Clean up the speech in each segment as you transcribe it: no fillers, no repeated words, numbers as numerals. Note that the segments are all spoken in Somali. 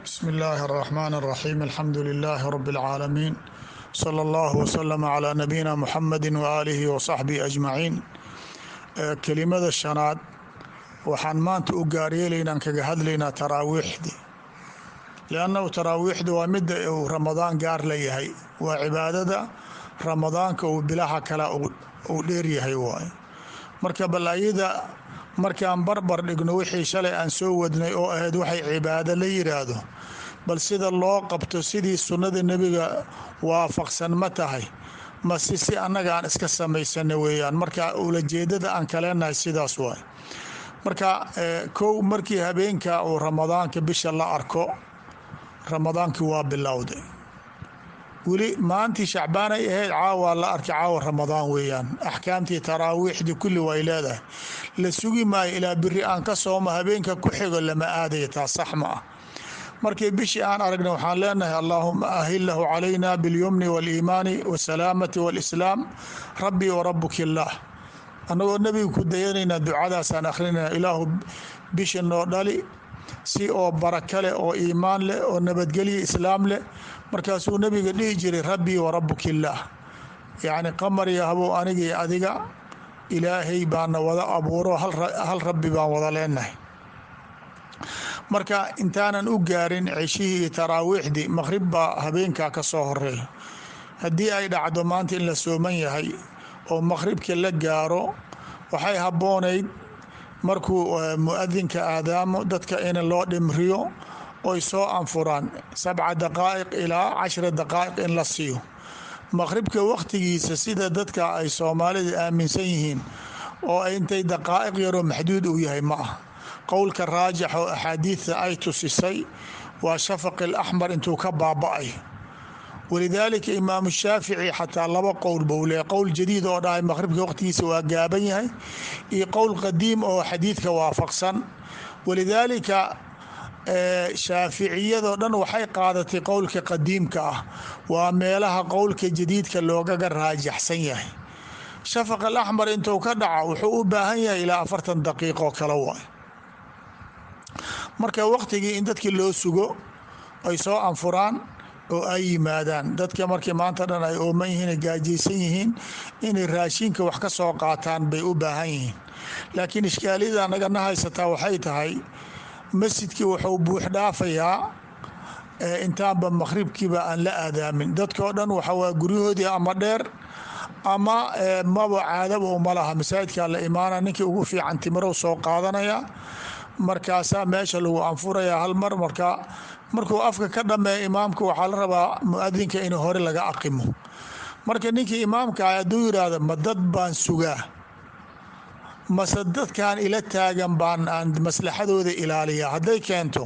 بسم الله الرحمن الرحيم الحمد لله رب العالمين صلى الله وسلم على نبينا محمد وآله وصحبه أجمعين kelimada shanaad waxaan maanta u gaaryeelaynaan kaga hadlaynaa taraawiixdii liannahu taraawiixdu waa midda uu ramadaan gaar la yahay waa cibaadada ramadaanka uu bilaha kale uu dheeryahay waay marka balaayada markaan barbar dhigno wixii shalay aan soo wadnay oo ahayd waxay cibaado la yiraahdo bal sida loo qabto sidii sunnada nebiga waafaqsan ma tahay mase si annaga aan iska samaysana weeyaan marka ulajeedada aan kaleenahay sidaas waay marka kow markii habeenka uu ramadaanka bisha la arko ramadaankii waa bilowday weli maantii shacbaan ay ahayd caawa la arkay caawa ramadaan weeyaan axkaamtii taraawiixdii kulli way leedahay la sugi maayo ilaa biri aan ka sooma habeenka ku xigo lama aadaya taa sax ma ah markii bishii aan aragna waxaan leenahay allaahuma ahillahu calayna bilyumni waaliimaani wasalaamati waalislaam rabbii warabuki illaah annagoo nebiga ku dayanaynaa ducadaasaan akhrinayna ilaahu bisha noo dhali si oo baraka leh oo iimaan leh oo nabadgelya islaam leh markaasuu nebiga dhihi jiray rabbii warabuki illaah yacni qamariya habow aniga iyo adiga ilaahay baana wada abuuro hal rabbi baan wada leenahay marka intaanan u gaarin ceshihii iyo taraawiixdii maqhrib baa habeenkaa ka soo horeeya haddii ay dhacdo maanta in la sooman yahay oo maqhribka la gaaro waxay habboonayd markuu muadinka aadaamo dadka in loo dhimriyo oy soo anfuraan 7 daqaa'iq ilaa 10 daqaa'iq in la siiyo maqhribka wakhtigiisa sida dadka ay soomaalida aaminsan yihiin oo intay daqaa'iq yaroo maxduud uu yahay ma ah qowlka raajix oo axaadiidta ay tusisay waa shafaq alaxmar intuu ka baaba'ay walidaalika imaamu shaafici xataa laba qowl buu leeyahay qowl jadiid oo dhahay maqhribka waqtigiisa waa gaaban yahay iyo qowl qadiim oo xadiidka waafaqsan walidaalika shaaficiyadoo dhan waxay qaadatay qowlka qadiimka ah waa meelaha qowlka jadiidka loogaga raajaxsan yahay shafaq alaxmar intuu ka dhaca wuxuu u baahan yahay ilaa 40 daqiiqo kale waay marka waqtigii in dadkii loo sugo ay soo anfuraan oo ay yimaadaan dadka markii maanta dhan ay ooman yihiin gaajaysan yihiin inay raashinka wax ka soo qaataan bay u baahan yihiin laakiin ishkaaliyada nagana haysataa waxay tahay masjidkii wuxuu buux dhaafayaa intaanba maqhribkiiba aan la aadaamin dadkao dhan waxawaa guryahoodii ama dheer ama maba caadaba uma laha masaajidkaa la imaana ninkii ugu fiican timirow soo qaadanaya markaasaa meesha lagu anfurayaa hal mar markuu afka ka dhameeya imaamka waxaa la rabaa muadinka in hore laga aqimo marka ninkii imaamka ah hadduu yidhaahdo ma dad baan sugaa mase dadkan ila taagan baan aan maslaxadooda ilaaliya hadday keento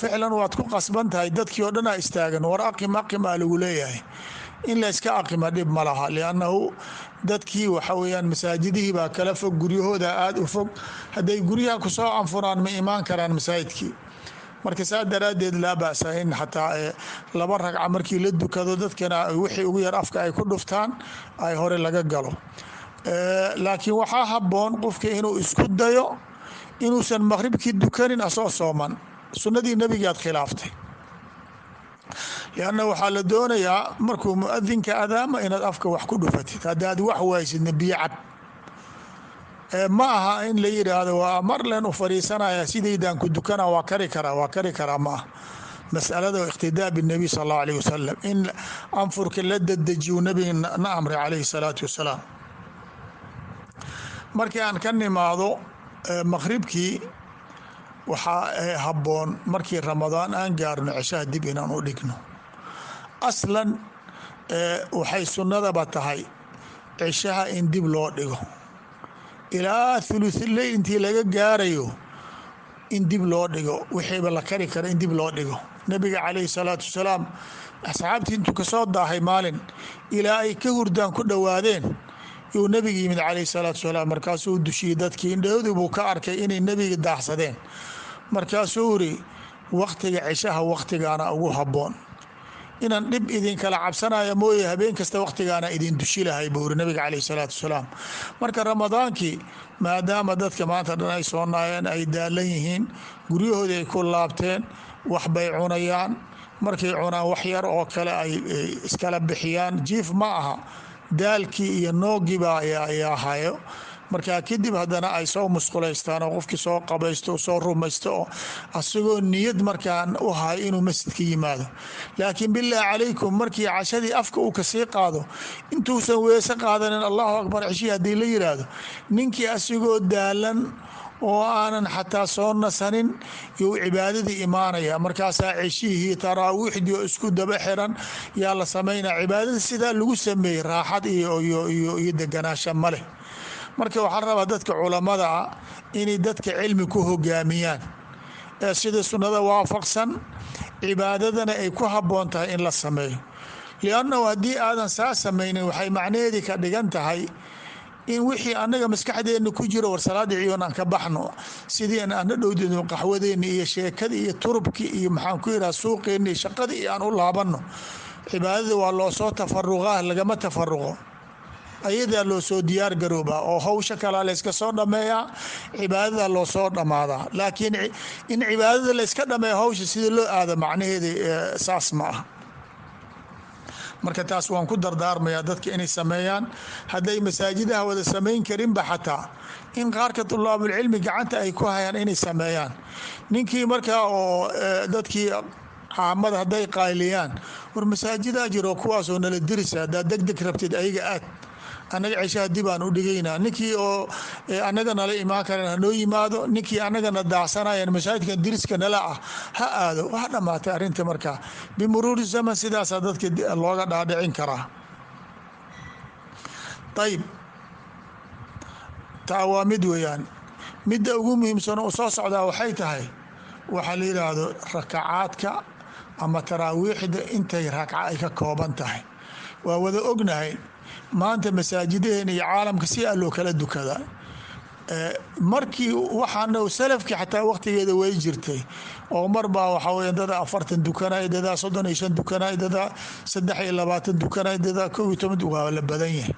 ficlan waad ku qasban tahay dadkii oo dhan aa istaagan war aqim aa lagu leeyahay in la iska aqima dhib ma laha liannahu dadkii waxa weeyaan masaajidihii baa kala fog guryahooda aada u fog hadday guryaha ku soo anfuraan ma imaan karaan masaajidkii marka saa daraaddeed laa ba'sa in xataa 2 ragca markii la dukado dadkana wixii ugu yar afka ay ku dhuftaan ay hore laga galo laakiin waxaa habboon qofka inuu isku dayo inuusan maqhribkii dukanin asoo sooman sunnadii nebigaad khilaaftay lianna waxaa la doonayaa markuu muadinka adaama inaad afka wax ku dhufatid haddaad wax waysidna biyo cab ma aha in la yidhaahdo waa marlen u fadhiisanaya sidaydaan ku dukana waa kari karaa ma ah masalada iqtidaa binebiy sal allahu alayh wasalam in anfurka la dadejiyu nebiga na amray calayhi salaatu wasalaam markii aan ka nimaado maqhribkii waxaa habboon markii ramadaan aan gaarno ceshaha dib inaan u dhigno aslan waxay sunnadaba tahay ceshaha in dib loo dhigo ilaa thuluthuleyl intii laga gaarayo in dib loo dhigo wixiiba la kari kara in dib loo dhigo nebiga calayhi salaatu wasalaam asxaabtii intuu kasoo daahay maalin ilaa ay ka hurdaan ku dhowaadeen yuu nebiga yimid calayhi salaatu wasalaam markaasuu dushiyey dadkii indhahoodii buu ka arkay inay nebiga daahsadeen markaasuu yiri wakhtiga ceshaha wakhtigaana ugu habboon inaan dhib idinkala cabsanaya mooye habeen kasta wakhtigaana idin dushi lahay buu yiri nabiga calayhi salaatu wasalaam marka ramadaankii maadaama dadka maanta dhan ay soo naayeen ay daalan yihiin guryahoodii ay ku laabteen waxbay cunayaan, markay cunaan wax yar oo kale ay iskala bixiyaan. jiif ma aha, daalkii iyo noogiiba ayaa hayo. markaa kadib haddana ay soo musqulaystaan oo qofkii soo qabaysto soo rumaysto oo asagoo niyad markaan u hayo inuu masjidka yimaado. laakiin bilaahi calaykum markii cashadii afka uu kasii qaado intuusan weese qaadanin allahu akbar ceshii haddii la yiraahdo, ninkii asigoo daalan oo aanan xataa soo nasanin you cibaadadii imaanaya. markaasaa ceshihii taraawiixdii oo isku daba xiran yaa la samaynaa. cibaadada sidaa lagu sameeyey raaxad iyo deganaasha ma leh. marka waxaa la rabaa dadka culamada ah inay dadka cilmi ku hogaamiyaan ee sida sunnada waafaqsan, cibaadadana ay ku habboon tahay in la sameeyo. liannahu haddii aadan saa samaynin waxay macnaheedii ka dhigan tahay in wixii annaga maskaxdeenna ku jiro war salaadii ciyoon aan ka baxno, sidii aan dhowdino qaxwadeenni iyo sheekadii iyo turubkii iyo maxaan ku yidhaha suuqeenni iyo shaqadii iyo aan u laabanno. cibaadada waa loo soo tafaruqaa, lagama tafaruqo, ayadaa loo soo diyaar garoobaa oo hawsha kalaa layska soo dhammeeyaa, cibaadada loo soo dhammaadaa. laakiin in cibaadada layska dhammeeyo hawsha sida loo aado macnaheeda saas ma ah. marka taas waan ku dardaarmayaa dadka inay sameeyaan. hadday masaajidaha wada samayn karinba xataa in qaarka tulaabulcilmi gacanta ay ku hayaan inay sameeyaan. ninkii markaa oo dadkii caamada hadday qayliyaan war masaajidaa jiro kuwaasoo nala dirisa, haddaad degdeg rabtid ayaga aad, annaga ceshaha dib aan u dhigaynaa. ninkii oo annaga nala imaan karan hanoo yimaado, ninkii annagana daacsanayaan masaajidkan diriska nala ah ha aado. wax dhammaatay arrinta. markaa bimuruuri zaman sidaasaa dadka looga dhaadhicin karaa. ayib, taa waa mid weeyaan. midda ugu muhiimsan oo soo socdaa waxay tahay waxaa la yidhaahdo rakacaadka ama taraawiixda intay ragca ay ka kooban tahay. waa wada ognahay maanta masaajidaheena iyo caalamka si aa loo kala dukadaa. markii waxaana salafkii xataa waqtigeeda way jirtay oo marbaa waxaa weya dadaa 40 dukanay, dadaa 35 dukanay, dadaa 23 dukanay, dadaa 11 waa la badan yahay.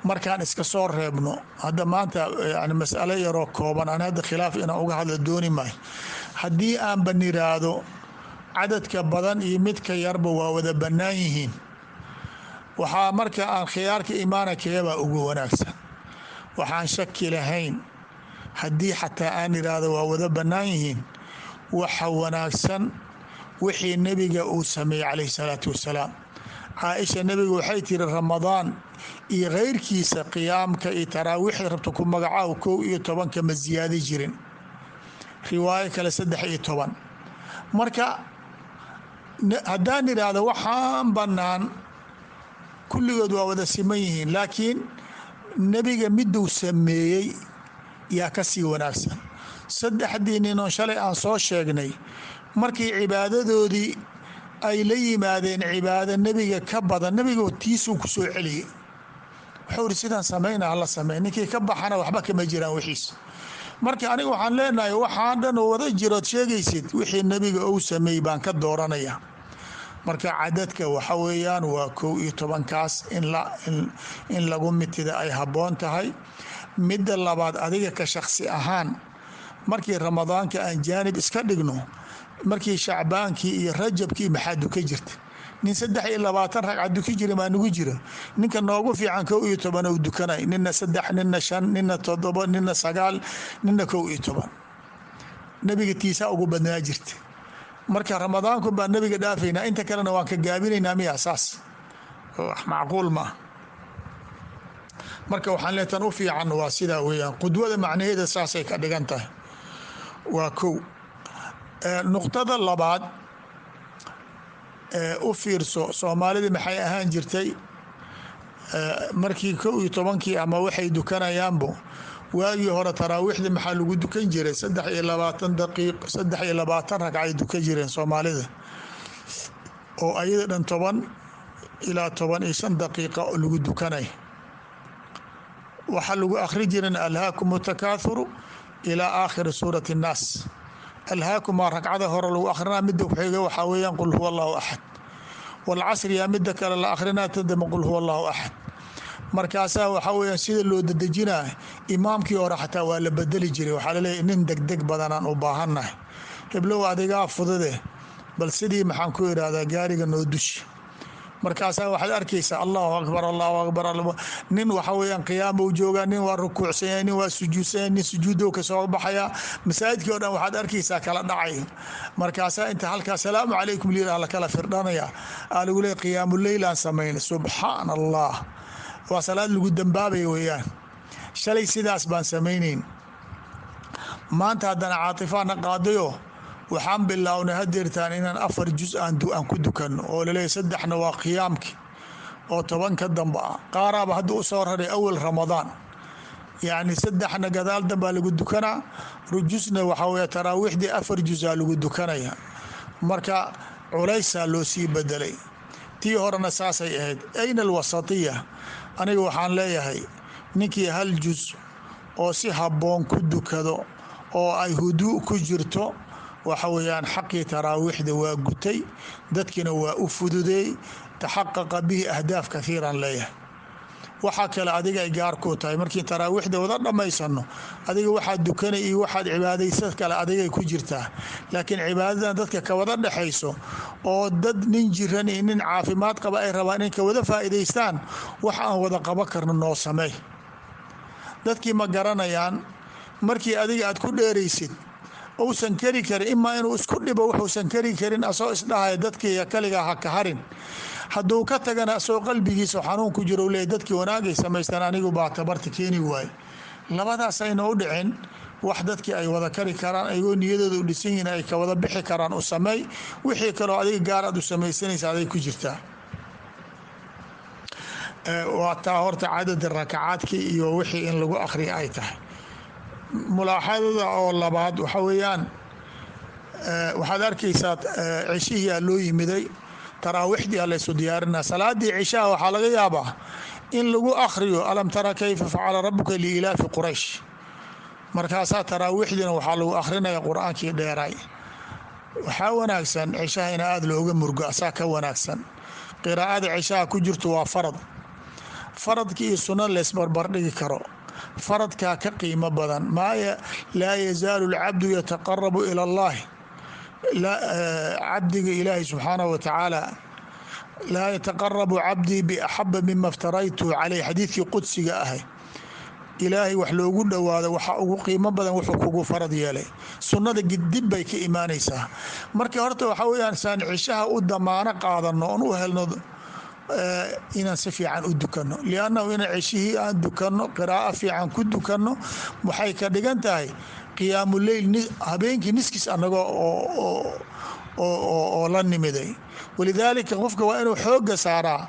markaan iska soo reebno hadda maanta yani mas'alo yaroo kooban, aan hadda khilaaf inaan uga hadla dooni maayo. haddii aan baniraado cadadka badan iyo midka yarba waa wada bannaan yihiin, waxaa marka aan khiyaarka imaana keebaa ugu wanaagsan. waxaan shaki lahayn haddii xataa aan iraahdo waa wada bannaan yihiin, waxa wanaagsan wixii nebiga uu sameeyey calayhi salaatu wasalaam. caaisha nebiga waxay tiri ramadaan iyo keyrkiisa qiyaamka iyo taraawiixda rabta ku magacaaw 11 kama ziyaadi jirin, riwaayo kale 13. marka haddaan idhaahdo waxaan bannaan kulligood waa wada siman yihiin, laakiin nebiga miduu sameeyey yaa ka sii wanaagsan. 3 ninoo shalay aan soo sheegnay markii cibaadadoodii ay la yimaadeen cibaado nebiga ka badan, nebiga tiisuu ku soo celiyey. wuxuu iri sidaan samayna hala sameey, ninkii ka baxana waxba kama jiraan wixiis. marka aniga waxaan leenahay waxaan dhan wada jirood sheegaysid wixii nebiga uu sameeyey baan ka dooranaya. marka cadadka waxa weeyaan waa 11 kaas in lagu mitida ay habboon tahay. midda labaad, adiga ka shakhsi ahaan markii ramadaanka aan jaanib iska dhigno, markii shacbaankii iyo rajabkii maxaa duka jirta? nin 23 ragcad duki jira maa nugu jira. ninka noogu fiican 11 uu dukanay, nina 3 nina 5 nina 7 nina 9 nina 11. nabiga tiisa ugu badnaa jirta. marka ramadaanku baa nabiga dhaafaynaa, inta kalena waan ka gaabinaynaa. miya saas wax macquul ma. marka waxaan leetan u fiican waa sidaa weeyaan. qudwada macnaheeda saasay ka dhigan tahay. waa kow. nuqtada labaad, u fiirso soomaalida maxay ahaan jirtay markii 11kii ama waxay dukanayaanbo waagii hore taraawiixda maxaa lagu dukan jiray 23 daqiiqo 23 ragcay dukan jireen soomaalida, oo ayada dhan 10 ilaa 15 daqiiqo lagu dukanay. waxaa lagu akhri jireen alhaakum takaathuru ilaa aakhiri suurati الnaas. alhaakumaa ragcada hore lagu akrinaa, midda kuxiga waxaa weeyaan qul huwa allahu axad. walcasri yaa midda kale la akrinaa tadama qul huwa allahu axad. markaasaa waxaa weeyaan sida loo dadejinaa imaamkii hore xataa waa la bedeli jiray. waxaa laleeyahy nin degdeg badanaan u baahannahay, heblow adigaa fudude bal sidii maxaan ku idhaahdaa gaariga noo dushi markaasaa waxaad arkaysaa allahu akbar allahu akbar nin waxa weeyaan qiyaama u joogaa, nin waa rukuucsanya, nin waa sujuudsanya, nin sujuudow ka soo baxaya, masaajidkii o dhan waxaad arkaysaa kala dhacay. markaasaa inta halkaa salaamu calaykum liilah la kala firdhanaya aa lagu leey qiyaamuleyl aan samayna. subxaan allah, waa salaad lagu dambaabaya weeyaan. shalay sidaas baan samaynayn, maanta haddana caatifaana qaadayo waxaan bilownay hadeertaan inaan 4 juz aan ku dukanno oo laleeyahy 3na waa qiyaamki oo 10 ka damba ah. qaaraaba hadda u soo raray awal ramadaan, yacni 3na gadaal dambaa lagu dukanaa, rujusna waxaa weeye taraawiixdii 4 juzaa lagu dukanaya. marka culaysaa loo sii bedelay. tii horena saasay ahayd. ayna alwasatiya? aniga waxaan leeyahay ninkii 1 juz oo si habboon ku dukado oo ay huduu ku jirto waxa weeyaan xaqii taraawiixda waa gutay, dadkina waa u fududeey, taxaqaqa bihi ahdaaf kaiiran leeyahay. waxaa kale adiga ay gaarkuu tahay markii taraawiixda wada dhammaysano, adiga waxaad dukanay iyo waxaad cibaadaysa kale adigay ku jirtaa. laakiin cibaadadan dadka ka wada dhexayso oo dad nin jiran iyo nin caafimaad qaba ay rabaan in ka wada faa'iidaystaan, wax aan wada qaba karno noo sameey. dadkii ma garanayaan markii adiga aad ku dheeraysid uusan kari karin, imaa inuu isku dhibo wuxuusan kari karin asoo isdhahaya dadkii kaligaa ha ka harin. hadduu ka tagana asoo qalbigiisa xanuun ku jiro leey dadkii wanaagay samaystaan anigu baa tabarta keeni waay. labadaas ayna u dhicin, wax dadkii ay wada kari karaan ayagoo niyadooda u dhisan yihiin ay ka wada bixi karaan u sameey. wixii kaloo adiga gaar aad u samaysanaysa aday ku jirtaa. waa taa horta cadada rakacaadkii iyo wixii in lagu akhriya ay tahay. mulaaxadada oo labaad waxa weeyaan waxaad arkaysaa cishihii aa loo yimiday, taraawiixdii aa laysu diyaarinaa. salaadii cishaha waxaa laga yaabaa in lagu akhriyo alam tara kayfa facala rabuka liilaafi quraysh, markaasaa taraawiixdiina waxaa lagu akhrinaya qur-aankii dheeray. waxaa wanaagsan cishaha in aada looga murgo, asaa ka wanaagsan. qiraa'ada cishaha ku jirto waa farad, faradki iyo sunna laysbarbardhigi karo. faradkaa ka qiimo badan. laa yazaalu lcabdu yataqarabu ila allahi, cabdiga ilaahi subxaanahu watacaala laa yataqarabu cabdii biaxaba mima iftaraytu caleyh, xadiidkii qudsiga ahay. ilaahay wax loogu dhowaado waxa ugu qiimo badan wuxuu kugu farad yeelay. sunnada gidib bay ka imaanaysaa. marka horta waxaa weyaan saan cishaha u damaano qaadano oon u helno inaan si fiican u dukanno, liannahu inaan cishihii aan dukanno qiraa'o fiican ku dukanno waxay ka dhigan tahay qiyaamuleyl habeenkii niskiis anagoo oo la nimiday. walidaalika qofka waa inuu xooga saaraa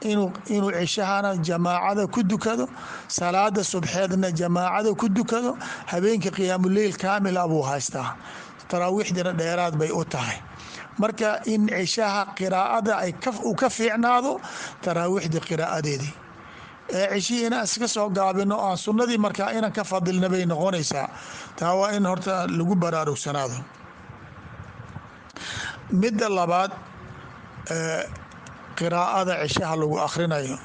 inuu cishahana jamaacada ku dukado, salaada subxeedna jamaacada ku dukado. habeenkii qiyaamuleyl kaamila buu haystaa, taraawiixdina dheeraad bay u tahay. marka in cishaha qiraa'ada uu ka fiicnaado taraawiixda qiraa'adeedii. cishihii inaan iska soo gaabino aan sunnadii markaa inaan ka fadilna bay noqonaysaa. taa waa in horta lagu baraarugsanaado. midda labaad, qiraa'ada cishaha lagu akhrinayo.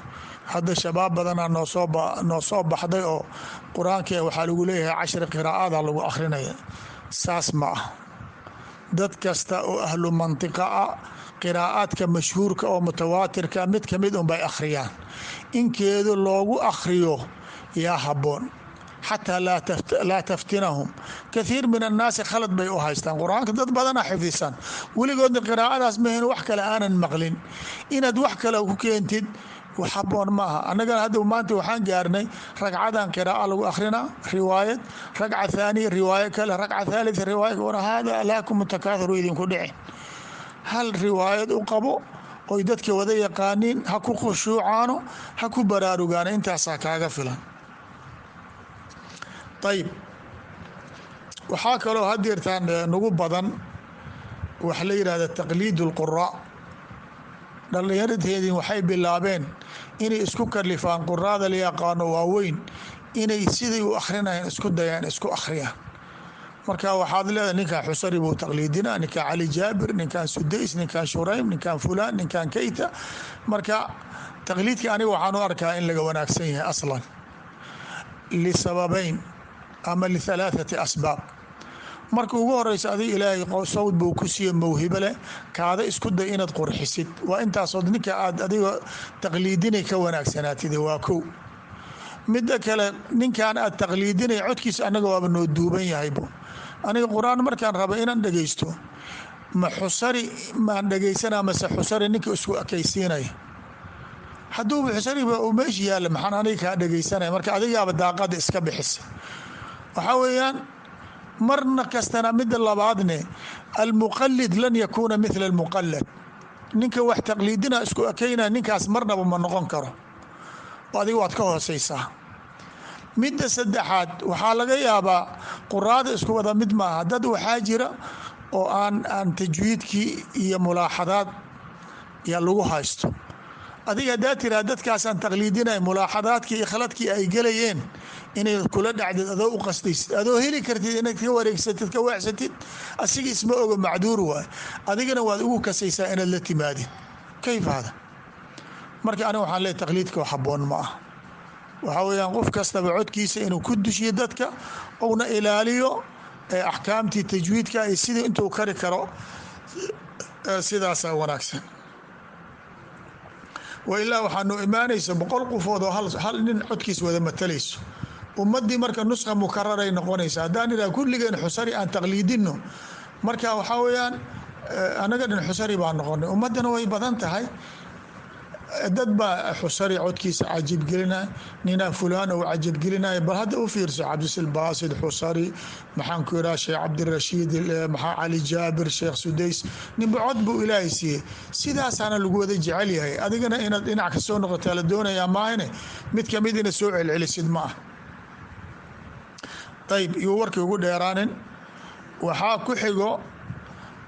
hadda shabaab badanaa noo soo baxday oo qur-aanka waxaa lagu leeyahay 10 qiraa'ada lagu akhrinaya. saas ma ah. dad kasta oo ahlu mantiqa ah qiraa'aadka mashhuurka oo mutawaatirka mid ka mid unbay akhriyaan. inkeedu loogu akhriyo yaa habboon, xataa laa taftinahum. kaiir min annaasi khalad bay u haystaan qur-aanka. dad badana xifdisan weligoodna qiraa'adaas mahin wax kale aanan maqlin. inaad wax kale ku keentid wax habboon ma aha. annagana hadda maanta waxaan gaarnay ragcadan qiraa'a lagu akhrina riwaayad, ragca thaaniya riwaayo kale, ragca thaalita riwaaya. hada alaakum takaathuru idinku dhici. hal riwaayad u qabo oy dadka wada yaqaaniin, ha ku khushuucaano, ha ku baraarugaano, intaasaa kaaga filan. ayib, waxaa kaloo hadeertaan nagu badan wax la yidhahda taqliid اlquraa. dhallinyaradeedii waxay bilaabeen inay isku kalifaan quraada la yaqaano waaweyn inay siday u akhrinayan isku dayaan isku akhriyaan. marka waxaad leedahay ninkan xusari buu taqliidina, ninkan cali jaabir, ninkan sudays, ninkan shuraym, ninkan fulaan, ninkan kayta. marka taqliidka aniga waxaan u arkaa in laga wanaagsan yahay aslan lisababayn ama lihalaathati asbaab. marka ugu horeysa adiga ilaahay sawd buu ku siiye mawhibo leh kaada isku day inaad qurxisid waa intaasoo ninka aad adiga taqliidinay ka wanaagsanaatid waa kow. midda kale ninkan aad taqliidinay codkiisa annaga waaba noo duuban yahaybo. aniga qur-aan markaan rabo inaan dhegaysto ma xusari maan dhegaysanaa mase xusari ninka isku ekaysiinaya hadduuba xusariba uu meesha yaalla maxaan aniga kaa dhegaysanaya marka adigaaba daaqada iska bixisa. waxaa weeyaan marna kastana midda labaadne almuqalid lan yakuuna mila almuqalad ninka wax taqliidina isku ekaynaya ninkaas marnaba ma noqon karo adiga waad ka hooseysaa. midda saddexaad waxaa laga yaabaa quraada isku wada mid maaha dad waxaa jira oo aan tajwiidkii iyo mulaaxadaad yaa lagu haysto adiga haddaa tiraa dadkaasaan taqliidinay mulaaxadaadkii iyo khaladkii ay gelayeen inay kula dhacdid adoo u qasdaysid adoo heli kartid inaad ka wareegsatid ka waacsatid asiga isma ogo macduur waay adigana waad ugu kasaysaa inaad la timaadid kayf hada marka aniga waxaan leeyahay taqliidka habboon ma ah. waxaa weeyaan qof kastaba codkiisa inuu ku dushiyo dadka uuna ilaaliyo axkaamtii tajwiidka iyo sidii intuu kari karo sidaasaa wanaagsan. wailaa waxaa noo imaanaysa 100 qofood oo hal nin codkiis wada matalayso ummadii marka nusqa mukararay noqonaysa. haddaan iraa kulligeen xusari aan taqliidino marka waxaa weeyaan anaga dhan xusari baa noqonay ummadana way badan tahay dad baa xusari codkiisa cajibgelinaya ninaa fulaan ou cajibgelinaya bal hadda u fiirso cabdisilbaasid xusari maxaan ku iraa sheekh cabdirashiid maxaa cali jaabir sheekh sudays ninba cod buu ilaahay siiyey sidaasaana lagu wada jecel yahay adigana inaad dhinac ka soo noqotaa la doonayaa maahane mid kamid ina soo celcelisid ma ah. ayb iyo warkii ugu dheeraanin waxaa ku xigo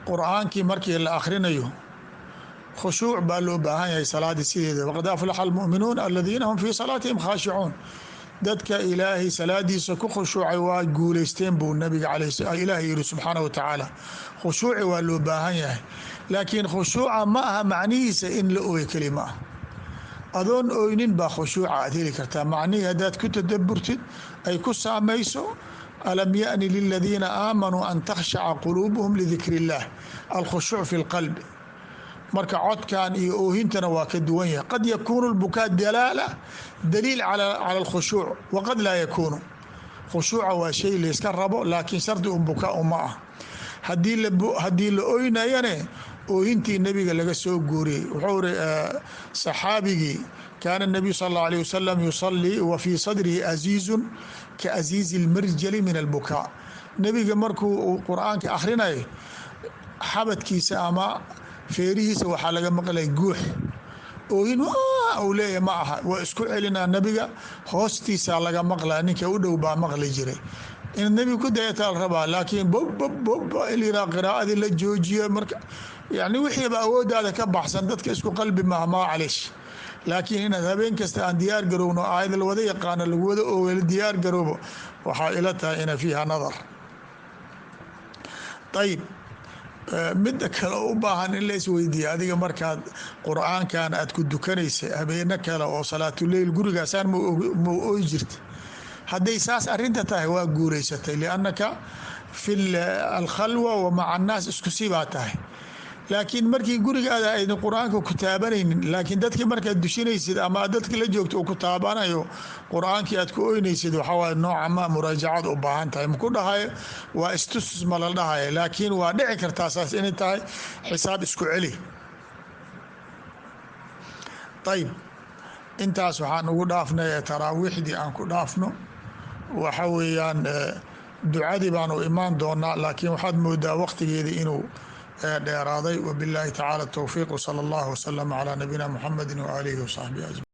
qur-aankii markii la akhrinayo khushuuc baa loo baahan yahay salaadii sideeda waqad aflaxa almu'minuun aladiina hum fii salaatihim khaashicuun dadka ilaahay salaadiisa ku khushuucay waa guulaysteen buu nabiga ilaahay yihi subxaana wa tacaala. khushuuci waa loo baahan yahay laakiin khushuuca ma aha macnihiisa in la ooy keli ma ah adoon oynin baa khushuuca aad heli kartaa macnihii haddaad ku tadaburtid ay ku saamayso alam yaأni liladiina aamanuu an takhshaca quluubuhum lidikri اllah alkhushuuc fi اlqalbi marka codkan iyo oohintana waa ka duwan yahay qad yakuunu اlbukaa dalaala daliil cala اlkhushuuc waqad laa yakuunu. khushuuca waa shay layska rabo laakiin shardi un bukaa uma ah haddii la oynayane oohintii nebiga laga soo guuriyey wuxuu iri saxaabigii kaana الnabiyu sal اlه alيه wasalam yusalii wa fii sadrihi aziizun kaaziizi اlmarjali min albukaa. nebiga markuu qur-aanka akhrinayo xabadkiisa ama feerihiisa waxaa laga maqlay guux oohin u leeyahy ma aha waa isku celinaa nabiga hoostiisaa laga maqlaa ninka u dhow baa maqli jiray in nebiga ku dayataa la rabaa laakiin bob ilaa qiraa'adii la joojiyo marka yani wixiiba awooddaada ka baxsan dadka isku qalbi maaha macalish laakiin inaad habeen kasta aan diyaar garowno aayad la wada yaqaano lagu wada oogala diyaar garoobo waxaa ila tahay ina fiiha nadar. ayib midda kale u baahan in la isweydiiya adiga markaad qur-aankan aad ku dukanaysa habeeno kale oo salaatuleyl gurigaasaan ma ooy jirta hadday saas arinta tahay waa guuraysatay liannaka fi alkhalwa wa maca annaas isku sibaa tahay laakiin markii gurigaada aydan qur-aanka ku taabanaynin laakiin dadkii markaad dushinaysid ama dadki la joogto uu ku taabanayo qur-aankii aad ku oynaysid waxaa waay nooca ma muraajacad u baahan tahay maku dhahayo waa istusus ma la dhahaya laakiin waa dhici kartaa saas inay tahay xisaab isku celi. ayib intaas waxaan ugu dhaafnay taraawiixdii aan ku dhaafno waxa weeyaan ducadii baanu imaan doonaa laakiin waxaad moodaa waqtigeedii inuu dheeraaday. wabiاllahi tacaala towfiiq wsala اllah wslama calى nabiyina muxamadi waaalihi wasaxbihi ajmaciin.